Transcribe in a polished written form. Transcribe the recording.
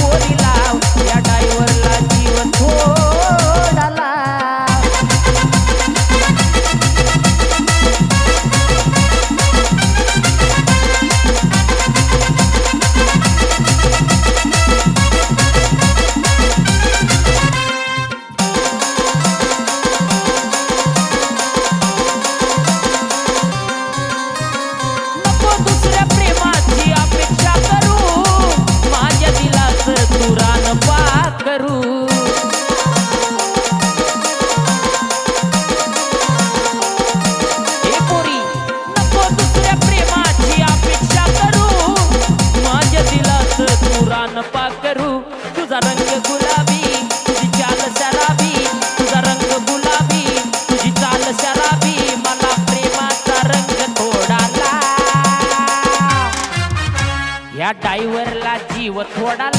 पोरी लाव या ड्रायव्हरला जीव थोडा लाव करू तुझा रंग गुलाबी तुझी चाल शराबी तुझा रंग गुलाबी तुझी चाल शराबी मला प्रेमाचा रंग थोडा लाव या ड्रायव्हरला जीव थोडा लाव